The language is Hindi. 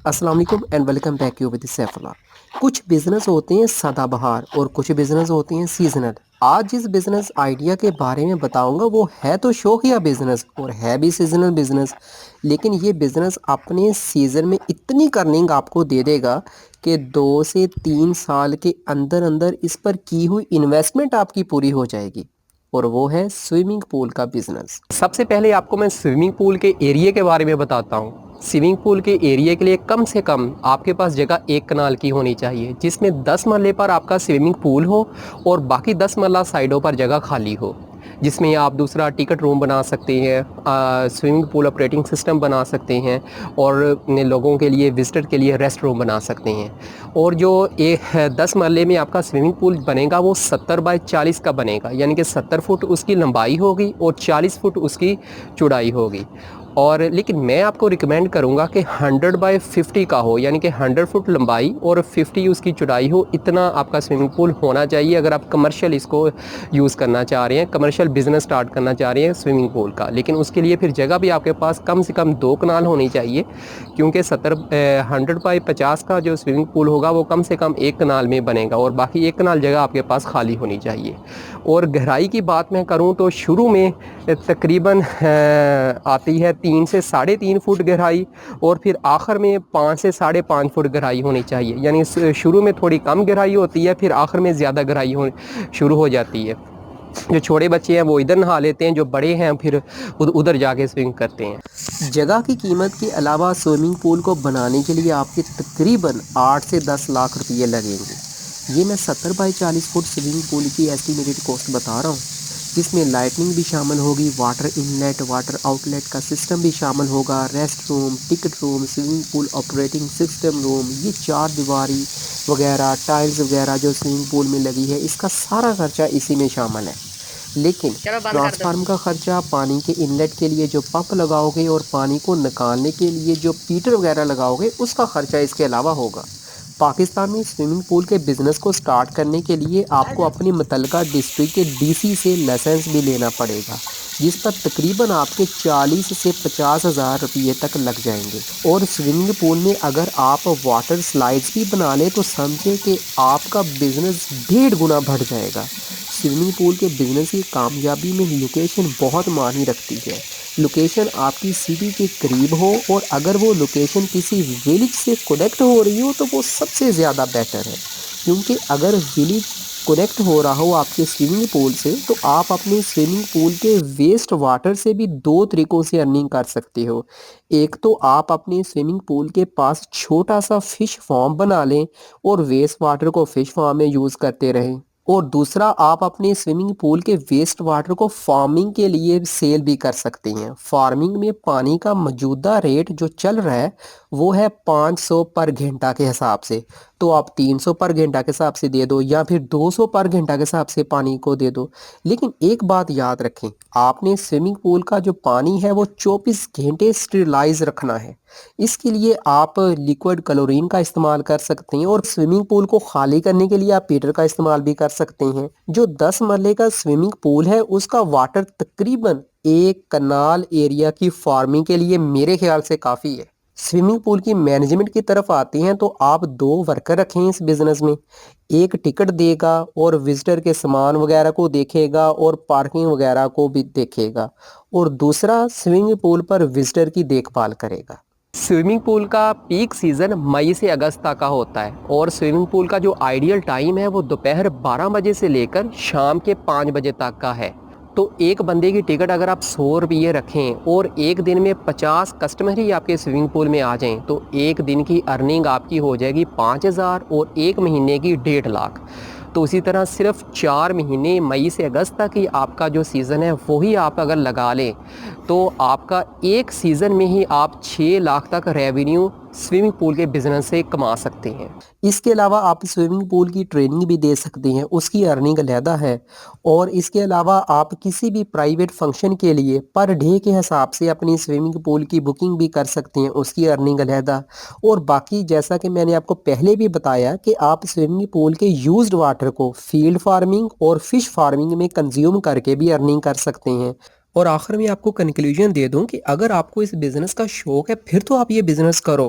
अस्सलाम वालेकुम and welcome back you with Saifullah. कुछ बिज़नेस होते हैं सदाबहार और कुछ बिज़नेस होते हैं सीजनल। आज जिस बिज़नेस आइडिया के बारे में बताऊंगा वो है तो शौकिया बिज़नेस और है भी सीजनल बिज़नेस, लेकिन ये बिज़नेस अपने सीज़न में इतनी अर्निंग आपको दे देगा कि 2 से 3 साल के अंदर अंदर इस पर की हुई इन्वेस्टमेंट आपकी पूरी हो जाएगी, और वो है स्विमिंग पूल का बिज़नेस। सबसे पहले आपको मैं स्विमिंग पूल के एरिया के बारे में बताता हूँ। स्विमिंग पूल के एरिया के लिए कम से कम आपके पास जगह 1 कनाल की होनी चाहिए, जिसमें 10 मरले पर आपका स्विमिंग पूल हो और बाकी 10 मरला साइडों पर जगह खाली हो, जिसमें आप दूसरा टिकट रूम बना सकते हैं, स्विमिंग पूल ऑपरेटिंग सिस्टम बना सकते हैं और लोगों के लिए विजिटर के लिए रेस्ट रूम बना सकते हैं। और जो 10 मरले में आपका स्विमिंग पूल बनेगा वो 70 बाय 40 का बनेगा, यानी कि 70 फुट उसकी लंबाई होगी और 40 फुट उसकी चौड़ाई होगी। और लेकिन मैं आपको रिकमेंड करूंगा कि 100 बाय 50 का हो, यानी कि 100 फुट लंबाई और 50 उसकी चौड़ाई हो, इतना आपका स्विमिंग पूल होना चाहिए अगर आप कमर्शियल इसको यूज़ करना चाह रहे हैं, कमर्शियल बिज़नेस स्टार्ट करना चाह रहे हैं स्विमिंग पूल का। लेकिन उसके लिए फिर जगह भी आपके पास कम से कम 2 कनाल होनी चाहिए, क्योंकि 100 बाई 50 का जो स्विमिंग पूल होगा वो कम से कम 1 कनाल में बनेगा और बाकी 1 कनाल जगह आपके पास खाली होनी चाहिए। और गहराई की बात मैं करूं तो शुरू में तकरीबन आती है 3 से 3.5 फुट गहराई और फिर आखिर में 5 से 5.5 फुट गहराई होनी चाहिए, यानी शुरू में थोड़ी कम गहराई होती है, फिर आखिर में ज़्यादा गहराई शुरू हो जाती है। जो छोटे बच्चे हैं वो इधर नहा लेते हैं, जो बड़े हैं फिर उधर जाके स्विमिंग करते हैं। जगह की कीमत के अलावा स्विमिंग पूल को बनाने के लिए आपके तकरीबन 8 से 10 लाख रुपये लगेंगे। ये मैं 70 बाई 40 फुट स्विमिंग पूल की एस्टिमेटेड कॉस्ट बता रहा हूँ, जिसमें लाइटनिंग भी शामिल होगी, वाटर इनलेट वाटर आउटलेट का सिस्टम भी शामिल होगा, rest room, ticket room, swimming pool operating system room, ये 4 दीवारी वगैरह, टाइल्स वगैरह जो स्विमिंग पूल में लगी है, इसका सारा खर्चा इसी में शामिल है। लेकिन ट्रांसफार्म का खर्चा, पानी के इनलेट के लिए जो पंप लगाओगे और पानी को निकालने के लिए जो पीटर वगैरह लगाओगे, उसका खर्चा इसके अलावा होगा। पाकिस्तान में स्विमिंग पूल के बिज़नेस को स्टार्ट करने के लिए आपको अपनी मुतल्लिका डिस्ट्रिक्ट के डीसी से लाइसेंस भी लेना पड़ेगा, जिस पर तकरीबन आपके 40 से 50 हज़ार रुपये तक लग जाएंगे। और स्विमिंग पूल में अगर आप वाटर स्लाइड्स भी बना लें तो समझे कि आपका बिज़नेस 1.5 गुना बढ़ जाएगा। स्विमिंग पूल के बिज़नेस की कामयाबी में लोकेशन बहुत मायने रखती है। लोकेशन आपकी सिटी के करीब हो और अगर वो लोकेशन किसी विलेज से कनेक्ट हो रही हो तो वो सबसे ज़्यादा बेटर है, क्योंकि अगर विलेज कनेक्ट हो रहा हो आपके स्विमिंग पूल से तो आप अपने स्विमिंग पूल के वेस्ट वाटर से भी 2 तरीक़ों से अर्निंग कर सकते हो। एक तो आप अपने स्विमिंग पूल के पास छोटा सा फ़िश फार्म बना लें और वेस्ट वाटर को फ़िश फार्म में यूज़ करते रहें, और दूसरा आप अपने स्विमिंग पूल के वेस्ट वाटर को फार्मिंग के लिए सेल भी कर सकते हैं। फार्मिंग में पानी का मौजूदा रेट जो चल रहा है वो है 500 पर घंटा के हिसाब से, तो आप 300 पर घंटा के हिसाब से दे दो या फिर 200 पर घंटा के हिसाब से पानी को दे दो। लेकिन एक बात याद रखें, आपने स्विमिंग पूल का जो पानी है वो 24 घंटे स्टेरिलाइज रखना है। इसके लिए आप लिक्विड क्लोरीन का इस्तेमाल कर सकते हैं और स्विमिंग पूल को खाली करने के लिए आप पीटर का इस्तेमाल भी कर सकते हैं। जो 10 मरले का स्विमिंग पूल है उसका वाटर तकरीबन 1 कनाल एरिया की फार्मिंग के लिए मेरे ख्याल से काफ़ी है। स्विमिंग पूल की मैनेजमेंट की तरफ आते हैं तो आप 2 वर्कर रखें इस बिज़नेस में। एक टिकट देगा और विजिटर के सामान वगैरह को देखेगा और पार्किंग वगैरह को भी देखेगा, और दूसरा स्विमिंग पूल पर विजिटर की देखभाल करेगा। स्विमिंग पूल का पीक सीज़न मई से अगस्त तक का होता है और स्विमिंग पूल का जो आइडियल टाइम है वो दोपहर 12 बजे से लेकर शाम के 5 बजे तक का है। तो एक बंदे की टिकट अगर आप 100 रुपये रखें और एक दिन में 50 कस्टमर ही आपके स्विमिंग पूल में आ जाएं तो एक दिन की अर्निंग आपकी हो जाएगी 5,000 और एक महीने की 1.5 लाख। तो उसी तरह सिर्फ 4 महीने मई से अगस्त तक ही आपका जो सीज़न है वही आप अगर लगा लें तो आपका एक सीज़न में ही आप 6 लाख तक रेवेन्यू स्विमिंग पूल के बिज़नेस से कमा सकते हैं। इसके अलावा आप स्विमिंग पूल की ट्रेनिंग भी दे सकते हैं, उसकी अर्निंग अलहदा है। और इसके अलावा आप किसी भी प्राइवेट फंक्शन के लिए पर डे के हिसाब से अपनी स्विमिंग पूल की बुकिंग भी कर सकते हैं, उसकी अर्निंग अलहदा। और बाकी जैसा कि मैंने आपको पहले भी बताया कि आप स्विमिंग पूल के यूज्ड वाटर को फील्ड फार्मिंग और फिश फार्मिंग में कंज्यूम करके भी अर्निंग कर सकते हैं। और आखिर में आपको कंक्लूजन दे दूं कि अगर आपको इस बिज़नेस का शौक़ है फिर तो आप ये बिज़नेस करो,